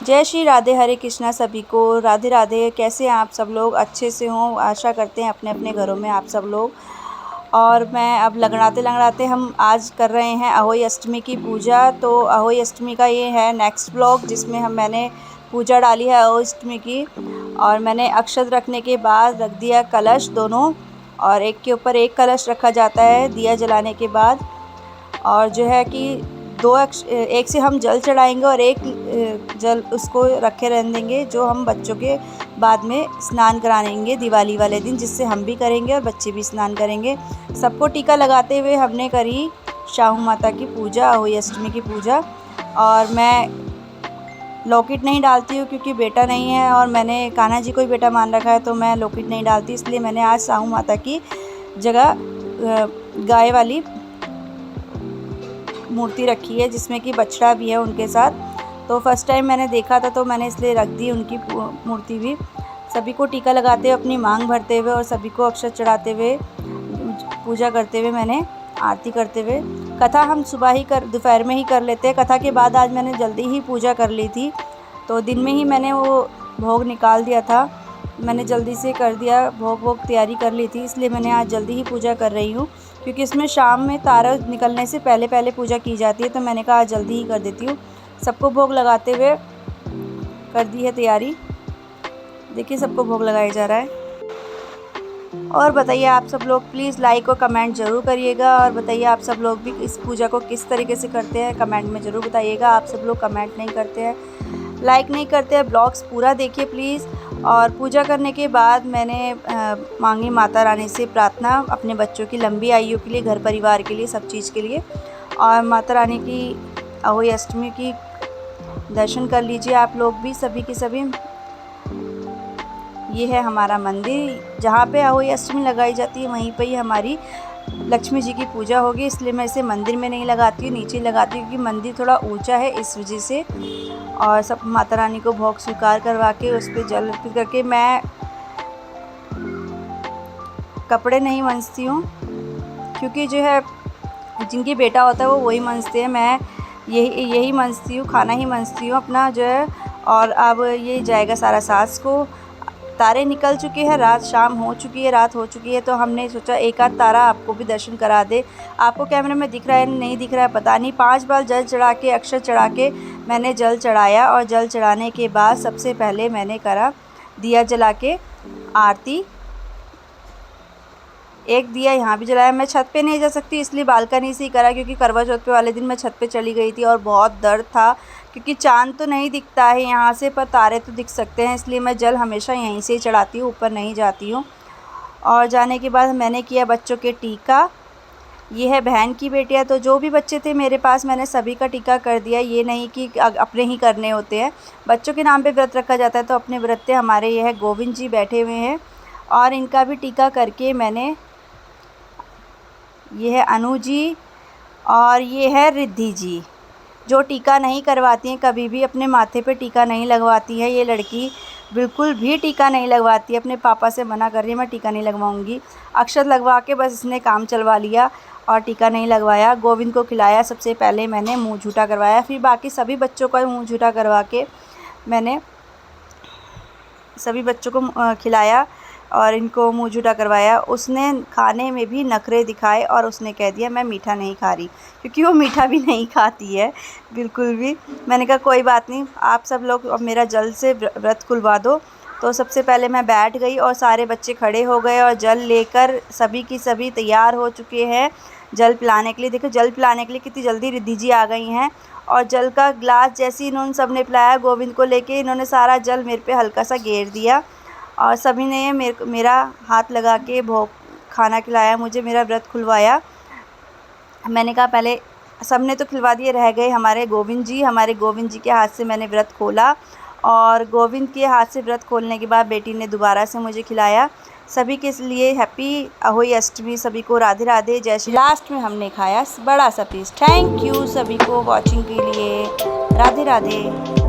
जय श्री राधे, हरे कृष्णा सभी को। राधे राधे। कैसे हैं आप सब लोग? अच्छे से हों, आशा करते हैं अपने अपने घरों में आप सब लोग। और मैं अब लंगड़ाते लंगड़ाते हम आज कर रहे हैं अहोई अष्टमी की पूजा। तो अहोई अष्टमी का ये है नेक्स्ट ब्लॉग जिसमें मैंने पूजा डाली है अहोई अष्टमी की। और मैंने अक्षत रखने के बाद रख दिया कलश दोनों, और एक के ऊपर एक कलश रखा जाता है दिया जलाने के बाद। और जो है कि एक से हम जल चढ़ाएंगे और एक जल उसको रखे रहने देंगे, जो हम बच्चों के बाद में स्नान कराएंगे दिवाली वाले दिन, जिससे हम भी करेंगे और बच्चे भी स्नान करेंगे। सबको टीका लगाते हुए हमने करी शाहू माता की पूजा, अहोई अष्टमी की पूजा। और मैं लॉकेट नहीं डालती हूँ क्योंकि बेटा नहीं है और मैंने कान्हा जी को ही बेटा मान रखा है, तो मैं लॉकेट नहीं डालती। इसलिए मैंने आज शाहू माता की जगह गाय वाली मूर्ति रखी है, जिसमें कि बछड़ा भी है उनके साथ। तो फर्स्ट टाइम मैंने देखा था तो मैंने इसलिए रख दी उनकी मूर्ति भी। सभी को टीका लगाते हुए, अपनी मांग भरते हुए और सभी को अक्षत चढ़ाते हुए, पूजा करते हुए, मैंने आरती करते हुए। कथा हम सुबह ही दोपहर में ही कर लेते हैं। कथा के बाद आज मैंने जल्दी ही पूजा कर ली थी, तो दिन में ही मैंने वो भोग निकाल दिया था। मैंने जल्दी से कर दिया, भोग तैयारी कर ली थी, इसलिए मैंने आज जल्दी ही पूजा कर रही हूँ। क्योंकि इसमें शाम में तारा निकलने से पहले पहले पूजा की जाती है, तो मैंने कहा आज जल्दी ही कर देती हूँ। सबको भोग लगाते हुए कर दी है तैयारी। देखिए सबको भोग लगाया जा रहा है। और बताइए आप सब लोग, प्लीज़ लाइक और कमेंट ज़रूर करिएगा। और बताइए आप सब लोग भी इस पूजा को किस तरीके से करते हैं, कमेंट में ज़रूर बताइएगा। आप सब लोग कमेंट नहीं करते हैं, लाइक नहीं करते हैं। ब्लॉग्स पूरा देखिए प्लीज़। और पूजा करने के बाद मैंने मांगी माता रानी से प्रार्थना अपने बच्चों की लंबी आयु के लिए, घर परिवार के लिए, सब चीज़ के लिए। और माता रानी की अहोई अष्टमी की दर्शन कर लीजिए आप लोग भी, सभी के सभी। ये है हमारा मंदिर जहाँ पे अहोई अष्टमी लगाई जाती है, वहीं पे ही हमारी लक्ष्मी जी की पूजा होगी। इसलिए मैं इसे मंदिर में नहीं लगाती हूँ, नीचे लगाती हूँ, क्योंकि मंदिर थोड़ा ऊंचा है इस वजह से। और सब माता रानी को भोग स्वीकार करवा के उस पर जल अर्पित करके मैं कपड़े नहीं मंजती हूँ, क्योंकि जो है जिनकी बेटा होता है वो वही मंजते हैं। मैं यही मंजती हूँ, खाना ही मंजती हूँ अपना जो है। और अब ये जाएगा सारा सास को। तारे निकल चुके हैं, रात शाम हो चुकी है, रात हो चुकी है, तो हमने सोचा एक आध तारा आपको भी दर्शन करा दे। आपको कैमरे में दिख रहा है नहीं दिख रहा है पता नहीं। 5 बार जल चढ़ा के, अक्षर चढ़ा के मैंने जल चढ़ाया। और जल चढ़ाने के बाद सबसे पहले मैंने करा दिया जला के आरती। एक दिया यहाँ भी जलाया। मैं छत पे नहीं जा सकती इसलिए बालकनी से ही करा, क्योंकि करवा चौथ पे वाले दिन मैं छत पे चली गई थी और बहुत दर्द था, क्योंकि चाँद तो नहीं दिखता है यहाँ से, पर तारे तो दिख सकते हैं। इसलिए मैं जल हमेशा यहीं से ही चढ़ाती हूँ, ऊपर नहीं जाती हूँ। और जाने के बाद मैंने किया बच्चों के टीका। ये है बहन की बेटियाँ, तो जो भी बच्चे थे मेरे पास मैंने सभी का टीका कर दिया। ये नहीं कि अपने ही करने होते हैं, बच्चों के नाम पे व्रत रखा जाता है, तो अपने व्रत हमारे ये है गोविंद जी बैठे हुए हैं, और इनका भी टीका करके मैंने। ये है अनु जी और ये है रिद्धि जी, जो टीका नहीं करवाती हैं, कभी भी अपने माथे पे टीका नहीं लगवाती है। ये लड़की बिल्कुल भी टीका नहीं लगवाती है, अपने पापा से मना कर रही है मैं टीका नहीं लगवाऊंगी। अक्षत लगवा के बस इसने काम चलवा लिया और टीका नहीं लगवाया। गोविंद को खिलाया, सबसे पहले मैंने मुंह झूठा करवाया, फिर बाकी सभी बच्चों का मुंह झूठा करवा के मैंने सभी बच्चों को खिलाया और इनको मुँह झूठा करवाया। उसने खाने में भी नखरे दिखाए और उसने कह दिया मैं मीठा नहीं खा रही, क्योंकि वो मीठा भी नहीं खाती है बिल्कुल भी। मैंने कहा कोई बात नहीं, आप सब लोग अब मेरा जल्द से व्रत खुलवा दो। तो सबसे पहले मैं बैठ गई और सारे बच्चे खड़े हो गए और जल लेकर सभी की सभी तैयार हो चुके हैं जल पिलाने के लिए। देखो जल पिलाने के लिए कितनी जल्दी रिद्धि जी आ गई हैं। और जल का ग्लास जैसे ही इन्होंने सबने पिलाया, गोविंद को लेके इन्होंने सारा जल मेरे पे हल्का सा घेर दिया और सभी ने मेरा हाथ लगा के भोग खाना खिलाया, मुझे मेरा व्रत खुलवाया। मैंने कहा पहले सबने तो खिलवा दिए, रह गए हमारे गोविंद जी। हमारे गोविंद जी के हाथ से मैंने व्रत खोला और गोविंद के हाथ से व्रत खोलने के बाद बेटी ने दोबारा से मुझे खिलाया। सभी के लिए हैप्पी अहोई अष्टमी, सभी को राधे राधे, जय श्री। लास्ट में हमने खाया बड़ा सा पीस। थैंक यू सभी को वॉचिंग के लिए। राधे राधे।